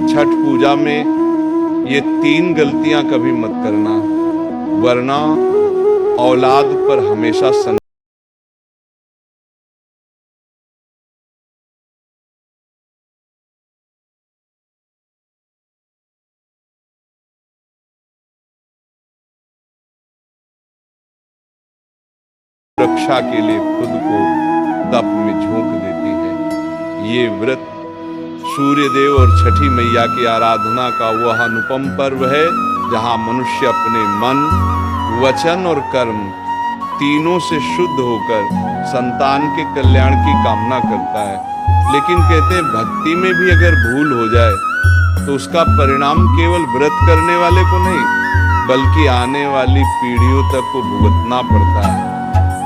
छठ पूजा में ये 3 गलतियां कभी मत करना, वरना औलाद पर हमेशा रक्षा के लिए खुद को तप में झोंक देती है। ये व्रत सूर्य देव और छठी मैया की आराधना का वह अनुपम पर्व है जहां मनुष्य अपने मन, वचन और कर्म तीनों से शुद्ध होकर संतान के कल्याण की कामना करता है। लेकिन कहते हैं भक्ति में भी अगर भूल हो जाए तो उसका परिणाम केवल व्रत करने वाले को नहीं बल्कि आने वाली पीढ़ियों तक को भुगतना पड़ता है।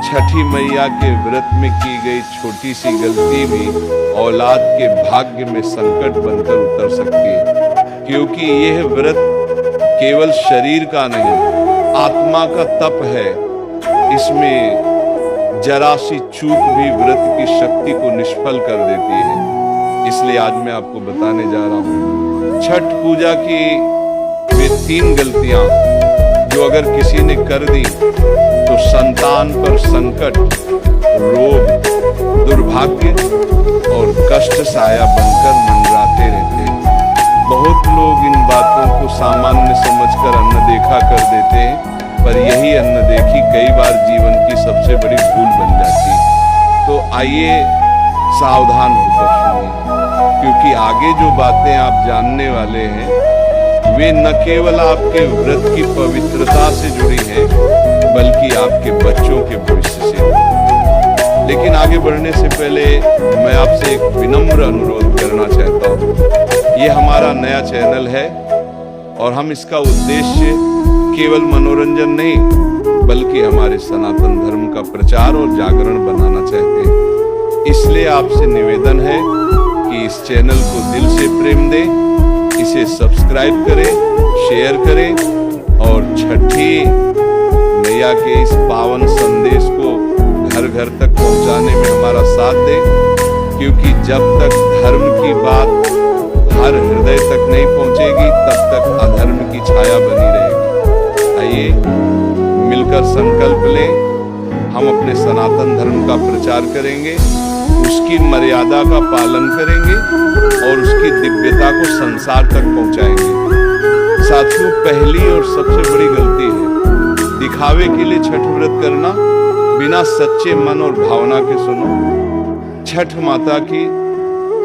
छठी मैया के व्रत में की गई छोटी सी गलती भी औलाद के भाग्य में संकट बनकर उतर सकती है, क्योंकि यह व्रत केवल शरीर का नहीं आत्मा का तप है। इसमें जरा सी चूक भी व्रत की शक्ति को निष्फल कर देती है। इसलिए आज मैं आपको बताने जा रहा हूँ छठ पूजा की वे 3 गलतियां जो अगर किसी ने कर दी तो संतान पर संकट, रोग, दुर्भाग्य और कष्ट साया बनकर मंडराते रहते हैं। बहुत लोग इन बातों को सामान्य समझकर अनदेखा कर देते हैं, पर यही अनदेखी कई बार जीवन की सबसे बड़ी भूल बन जाती है। तो आइए सावधान होकर सुनिए, क्योंकि आगे जो बातें आप जानने वाले हैं वे न केवल आपके व्रत की पवित्रता से जुड़ी हैं बल्कि आपके बच्चों के भविष्य से। लेकिन आगे बढ़ने से पहले मैं आपसे एक विनम्र अनुरोध करना चाहता हूँ। ये हमारा नया चैनल है और हम इसका उद्देश्य केवल मनोरंजन नहीं बल्कि हमारे सनातन धर्म का प्रचार और जागरण बनाना चाहते हैं। इसलिए आपसे निवेदन है कि इस चैनल को दिल से प्रेम दें, इसे सब्सक्राइब करें, शेयर करें और छठी मैया के इस पावन संदेश को घर घर तक पहुंचाने में हमारा साथ दें, क्योंकि जब तक धर्म की बात हर हृदय तक नहीं पहुंचेगी तब तक अधर्म की छाया बनी रहेगी। आइए मिलकर संकल्प लें, हम अपने सनातन धर्म का प्रचार करेंगे, उसकी मर्यादा का पालन करेंगे और उसकी दिव्यता को संसार तक पहुंचाएंगे। साथियों, पहली और सबसे बड़ी गलती है दिखावे के लिए छठ व्रत करना बिना सच्चे मन और भावना के। सुनो, छठ माता की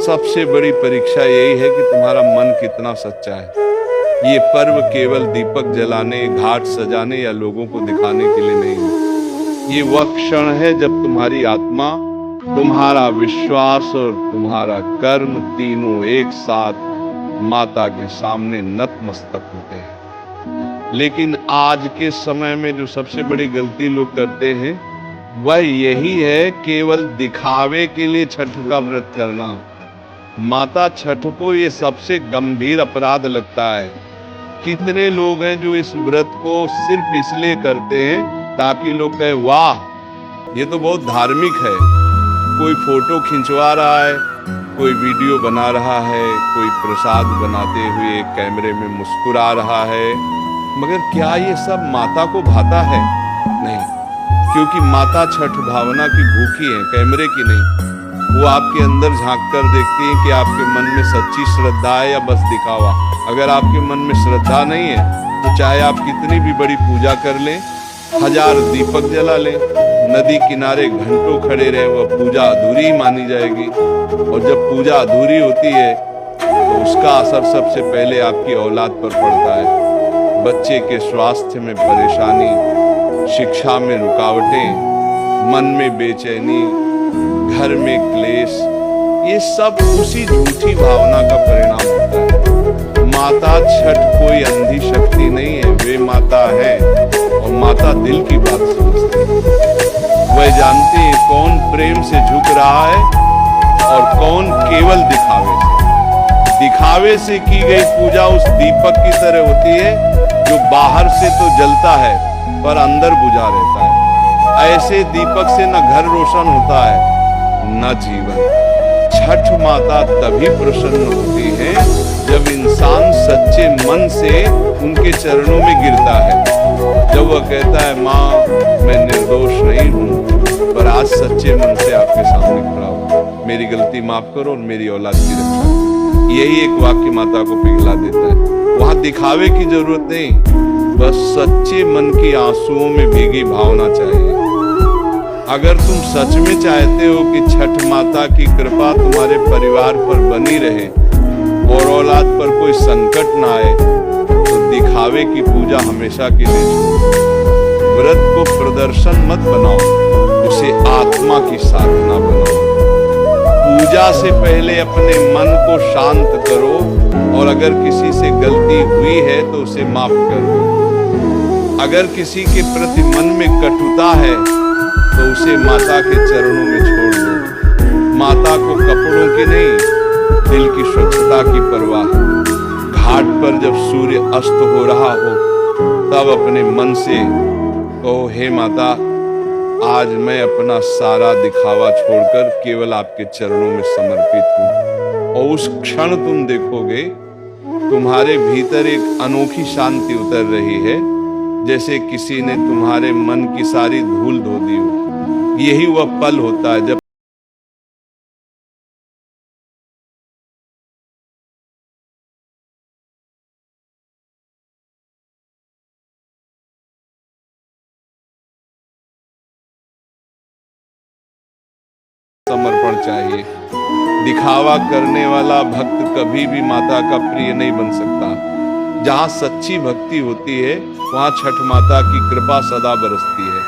सबसे बड़ी परीक्षा यही है कि तुम्हारा मन कितना सच्चा है। ये पर्व केवल दीपक जलाने, घाट सजाने या लोगों को दिखाने के लिए नहीं है। ये वह क्षण है जब तुम्हारी आत्मा, तुम्हारा विश्वास और तुम्हारा कर्म तीनों एक साथ माता के सामने नतमस्तक होते हैं। लेकिन आज के समय में जो सबसे बड़ी गलती लोग करते हैं वह यही है केवल दिखावे के लिए छठ का व्रत करना। माता छठ को ये सबसे गंभीर अपराध लगता है। कितने लोग हैं जो इस व्रत को सिर्फ इसलिए करते हैं ताकि लोग कहे वाह ये तो बहुत धार्मिक है। कोई फोटो खिंचवा रहा है, कोई वीडियो बना रहा है, कोई प्रसाद बनाते हुए कैमरे में मुस्कुरा रहा है, मगर क्या ये सब माता को भाता है? नहीं, क्योंकि माता छठ भावना की भूखी है, कैमरे की नहीं। वो आपके अंदर झांक कर देखती है कि आपके मन में सच्ची श्रद्धा है या बस दिखावा। अगर आपके मन में श्रद्धा नहीं है तो चाहे आप कितनी भी बड़ी पूजा कर लें, 1000 दीपक जला लें, नदी किनारे घंटों खड़े रहे, वह पूजा अधूरी मानी जाएगी। और जब पूजा अधूरी होती है तो उसका असर सबसे पहले आपकी औलाद पर पड़ता है। बच्चे के स्वास्थ्य में परेशानी, शिक्षा में रुकावटें, मन में बेचैनी, घर में क्लेश, ये सब उसी झूठी भावना का परिणाम होता है। माता छठ कोई अंधी शक्ति नहीं है, वे माता है और माता दिल की बात समझती है। वह जानती है कौन प्रेम से झुक रहा है और कौन केवल दिखावे से की गई पूजा उस दीपक की तरह होती है जो बाहर से तो जलता है पर अंदर बुझा रहता है। ऐसे दीपक से न घर रोशन होता है न जीवन। छठ माता तभी प्रसन्न होती है जब इंसान सच्चे मन से उनके चरणों में गिरता है। जब वह कहता है माँ मैं निर्दोष नहीं हूँ, पर आज सच्चे मन से आपके सामने खड़ा हूँ, मेरी गलती माफ करो और मेरी औलाद की रक्षा करो। यही एक वाक्य माता को पिघला देता है। वहां दिखावे की जरूरत नहीं, बस सच्चे मन की आंसुओं में भीगी भावना चाहिए। अगर तुम सच में चाहते हो कि छठ माता की कृपा तुम्हारे परिवार पर बनी रहे और औलाद पर कोई संकट ना आए, तो दिखावे की पूजा हमेशा के लिए छोड़ो। व्रत को प्रदर्शन मत बनाओ, उसे आत्मा की साधना बनाओ। पूजा से पहले अपने मन को शांत करो और अगर किसी से गलती हुई है तो उसे माफ कर दो। अगर किसी के प्रति मन में कटुता है तो उसे माता के चरणों में छोड़ दो। माता को कपड़ों की नहीं, दिल की स्वच्छता की परवाह है। घाट पर जब सूर्य अस्त हो रहा हो तब अपने मन से कहो, हे माता, आज मैं अपना सारा दिखावा छोड़कर केवल आपके चरणों में समर्पित हूँ। और उस क्षण तुम देखोगे तुम्हारे भीतर एक अनोखी शांति उतर रही है, जैसे किसी ने तुम्हारे मन की सारी धूल धो दी हो। यही वह पल होता है जब समर्पण चाहिए। दिखावा करने वाला भक्त कभी भी माता का प्रिय नहीं बन सकता। जहाँ सच्ची भक्ति होती है वहाँ छठ माता की कृपा सदा बरसती है,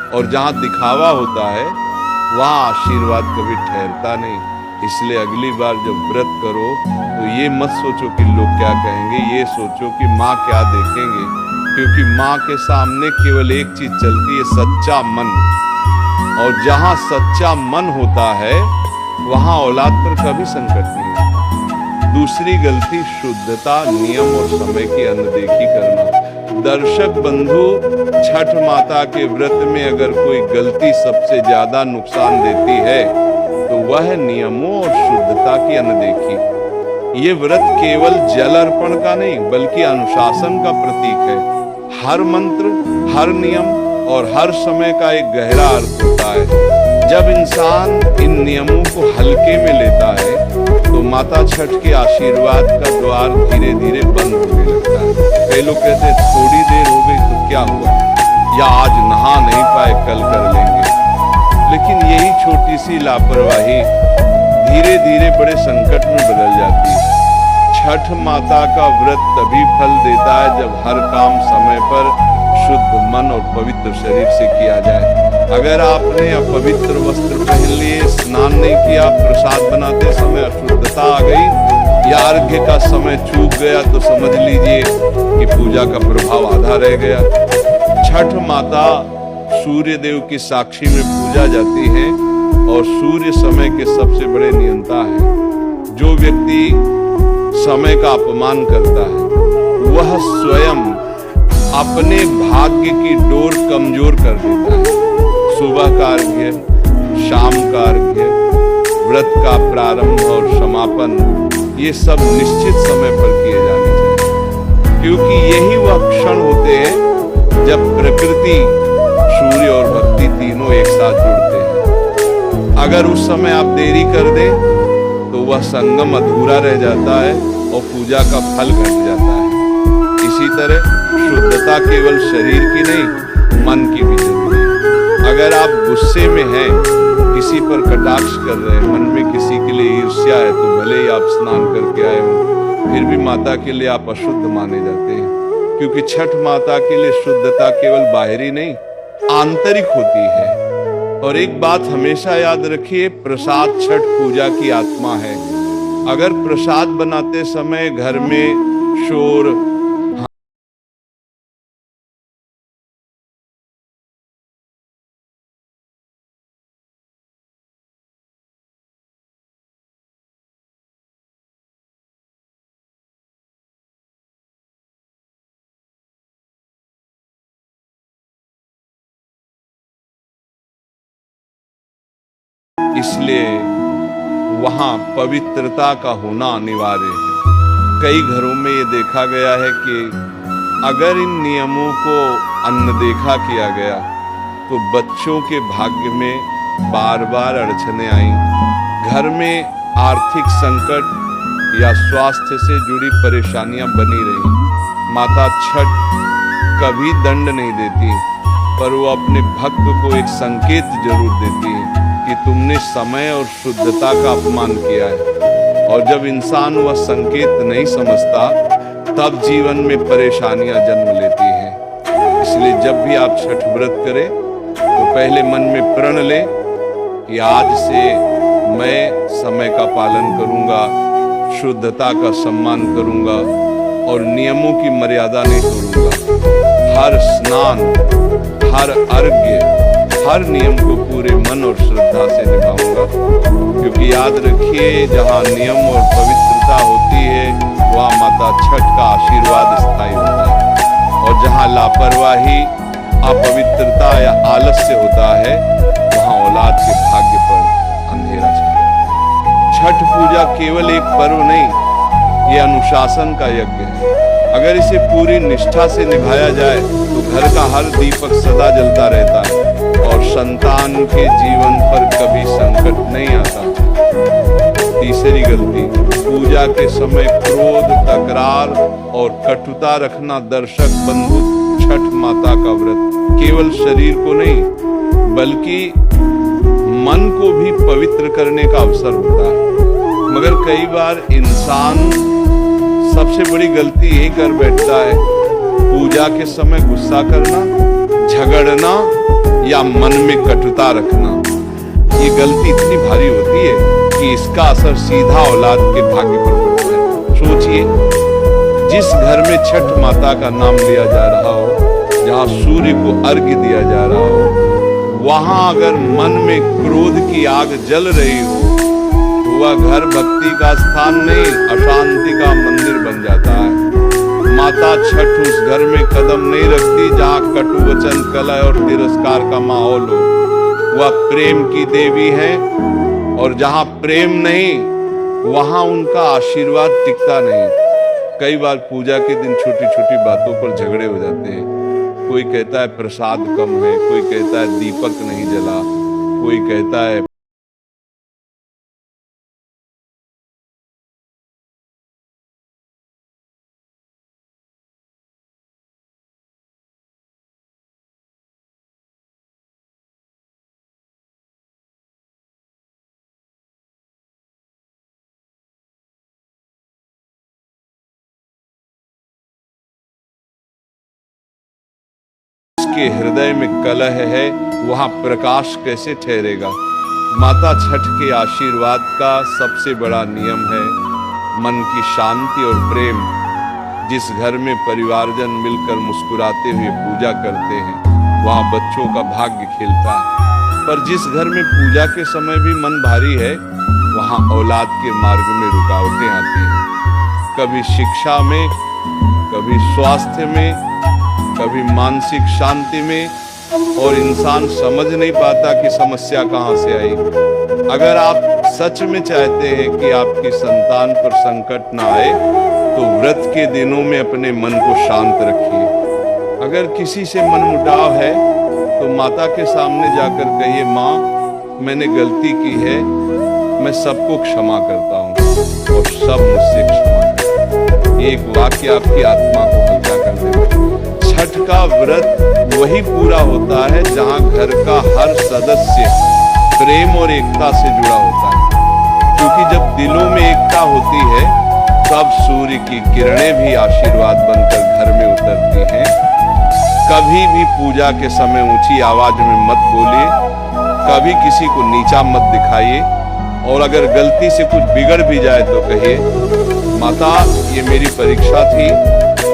और जहाँ दिखावा होता है वहाँ आशीर्वाद कभी ठहरता नहीं। इसलिए अगली बार जब व्रत करो तो ये मत सोचो कि लोग क्या कहेंगे, ये सोचो कि माँ क्या देखेंगे, क्योंकि माँ के सामने केवल एक चीज चलती है, सच्चा मन। और जहाँ सच्चा मन होता है वहाँ औलाद पर कभी संकट नहीं आता। दूसरी गलती शुद्धता, नियम और समय की अनदेखी करना। दर्शक बंधु, छठ माता के व्रत में अगर कोई गलती सबसे ज्यादा नुकसान देती है तो वह नियमों और शुद्धता की अनदेखी। ये व्रत केवल जल अर्पण का नहीं बल्कि अनुशासन का प्रतीक है। हर मंत्र, हर नियम और हर समय का एक गहरा अर्थ होता है। जब इंसान इन नियमों को हल्के में लेता है तो माता छठ के आशीर्वाद का द्वार धीरे धीरे बंद होने लगता है। कई लोग कहते हैं थोड़ी देर हो गई तो क्या हुआ, या आज नहा नहीं पाए कल कर लेंगे। लेकिन यही छोटी सी लापरवाही धीरे धीरे बड़े संकट में बदल जाती है। छठ माता का व्रत तभी फल देता है जब हर काम समय पर शुद्ध मन और पवित्र शरीर से किया जाए। अगर आपने अपवित्र वस्त्र पहन लिए, स्नान नहीं किया, प्रसाद बनाते समय अशुद्धता आ गई या अर्घ्य का समय चूक गया तो समझ लीजिए कि पूजा का प्रभाव आधा रह गया। छठ माता सूर्य देव की साक्षी में पूजा जाती है और सूर्य समय के सबसे बड़े नियंता है। जो व्यक्ति समय का अपमान करता है वह स्वयं अपने भाग्य की डोर कमजोर कर देता है। सुबह का अर्घ्य, शाम का अर्घ्य, व्रत का प्रारंभ और समापन, ये सब निश्चित समय पर किए जाने चाहिए, क्योंकि यही वह क्षण होते हैं जब प्रकृति, सूर्य और भक्ति तीनों एक साथ जुड़ते हैं। अगर उस समय आप देरी कर दें तो वह संगम अधूरा रह जाता है और पूजा का फल घट जाता है। इसी तरह शुद्धता केवल शरीर की नहीं, मन की भी जरूरी है। अगर आप गुस्से में हैं, किसी पर कटाक्ष कर रहे हैं, मन में किसी के लिए ईर्ष्या है, तो भले ही आप स्नान करके आए हो फिर भी माता के लिए आप अशुद्ध माने जाते हैं, क्योंकि छठ माता के लिए शुद्धता केवल बाहरी नहीं आंतरिक होती है। और एक बात हमेशा याद रखिए, प्रसाद छठ पूजा की आत्मा है। अगर प्रसाद बनाते समय घर में शोर, इसलिए वहां पवित्रता का होना अनिवार्य है। कई घरों में ये देखा गया है कि अगर इन नियमों को अनदेखा किया गया तो बच्चों के भाग्य में बार बार अड़चने आई, घर में आर्थिक संकट या स्वास्थ्य से जुड़ी परेशानियां बनी रही। माता छठ कभी दंड नहीं देती, पर वो अपने भक्त को एक संकेत जरूर देती है कि तुमने समय और शुद्धता का अपमान किया है। और जब इंसान वह संकेत नहीं समझता तब जीवन में परेशानियां जन्म लेती हैं। इसलिए जब भी आप छठ व्रत करें तो पहले मन में प्रण लें कि आज से मैं समय का पालन करूंगा, शुद्धता का सम्मान करूंगा और नियमों की मर्यादा नहीं तोड़ूंगा। हर स्नान, हर अर्घ्य, हर नियम को पूरे मन और श्रद्धा से निभाऊंगा, क्योंकि याद रखिए जहाँ नियम और पवित्रता होती है वहाँ माता छठ का आशीर्वाद स्थायी होता है, और जहाँ लापरवाही, अपवित्रता या आलस्य होता है वहाँ औलाद के भाग्य पर अंधेरा छाया। छठ पूजा केवल एक पर्व नहीं, ये अनुशासन का यज्ञ है। अगर इसे पूरी निष्ठा से निभाया जाए तो घर का हर दीपक सदा जलता रहता है और संतान के जीवन पर कभी संकट नहीं आता। तीसरी गलती, पूजा के समय क्रोध, तकरार और कटुता रखना। दर्शक बंधु, छठ माता का व्रत केवल शरीर को नहीं बल्कि मन को भी पवित्र करने का अवसर होता है। मगर कई बार इंसान सबसे बड़ी गलती यही कर बैठता है, पूजा के समय गुस्सा करना, झगड़ना या मन में कटुता रखना। ये गलती इतनी भारी होती है कि इसका असर सीधा औलाद के भाग्य पर पड़ता है। सोचिए, जिस घर में छठ माता का नाम लिया जा रहा हो, जहाँ सूर्य को अर्घ्य दिया जा रहा हो, वहां अगर मन में क्रोध की आग जल रही हो तो वह घर भक्ति का स्थान नहीं, अशांति का मंदिर बन जाता है। माता छठ उस घर में कदम नहीं रखती जहाँ कटु वचन, कलह और तिरस्कार का माहौल हो। वह प्रेम की देवी है, और जहाँ प्रेम नहीं वहाँ उनका आशीर्वाद टिकता नहीं। कई बार पूजा के दिन छोटी छोटी बातों पर झगड़े हो जाते हैं। कोई कहता है प्रसाद कम है, कोई कहता है दीपक नहीं जला, कोई कहता है के हृदय में कलह है, वहां प्रकाश कैसे ठहरेगा। माता छठ के आशीर्वाद का सबसे बड़ा नियम है मन की शांति और प्रेम। जिस घर में परिवारजन मिलकर मुस्कुराते हुए पूजा करते हैं वहां बच्चों का भाग्य खिलता है। पर जिस घर में पूजा के समय भी मन भारी है वहां औलाद के मार्ग में रुकावटें आती हैं। कभी शिक्षा में, कभी स्वास्थ्य में, कभी मानसिक शांति में, और इंसान समझ नहीं पाता कि समस्या कहां से आई। अगर आप सच में चाहते हैं कि आपकी संतान पर संकट ना आए तो व्रत के दिनों में अपने मन को शांत रखिए। अगर किसी से मनमुटाव है तो माता के सामने जाकर कहिए, माँ मैंने गलती की है, मैं सबको क्षमा करता हूँ और सब मुझसे क्षमा करें। ये एक वाक्य आपकी आत्मा को हल्का कर देगा। छठ का व्रत वही पूरा होता है जहाँ घर का हर सदस्य प्रेम और एकता से जुड़ा होता है, क्योंकि जब दिलों में एकता होती है तब सूर्य की किरणें भी आशीर्वाद बनकर घर में उतरती हैं। कभी भी पूजा के समय ऊंची आवाज में मत बोलिए, कभी किसी को नीचा मत दिखाइए, और अगर गलती से कुछ बिगड़ भी जाए तो कहिए, माता ये मेरी परीक्षा थी,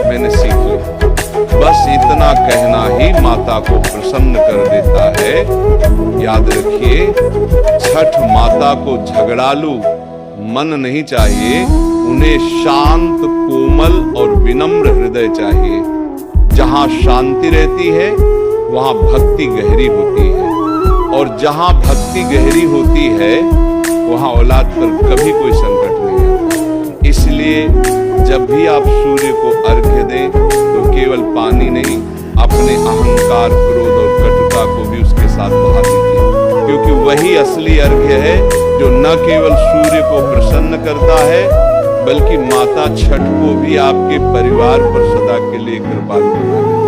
मैंने सीख ली। बस इतना कहना ही माता को प्रसन्न कर देता है। याद रखिए, छठ माता को झगड़ालू मन नहीं चाहिए, उन्हें शांत, कोमल और विनम्र हृदय चाहिए। जहाँ शांति रहती है वहाँ भक्ति गहरी होती है, और जहाँ भक्ति गहरी होती है वहाँ औलाद पर कभी कोई संकट नहीं आता। इसलिए जब भी आप सूर्य को अर्घ्य दें तो केवल पानी नहीं, अपने अहंकार, क्रोध और कटुता को भी उसके साथ बहा दीजिए, क्योंकि वही असली अर्घ्य है जो न केवल सूर्य को प्रसन्न करता है बल्कि माता छठ को भी आपके परिवार पर सदा के लिए कृपालु बना देता है।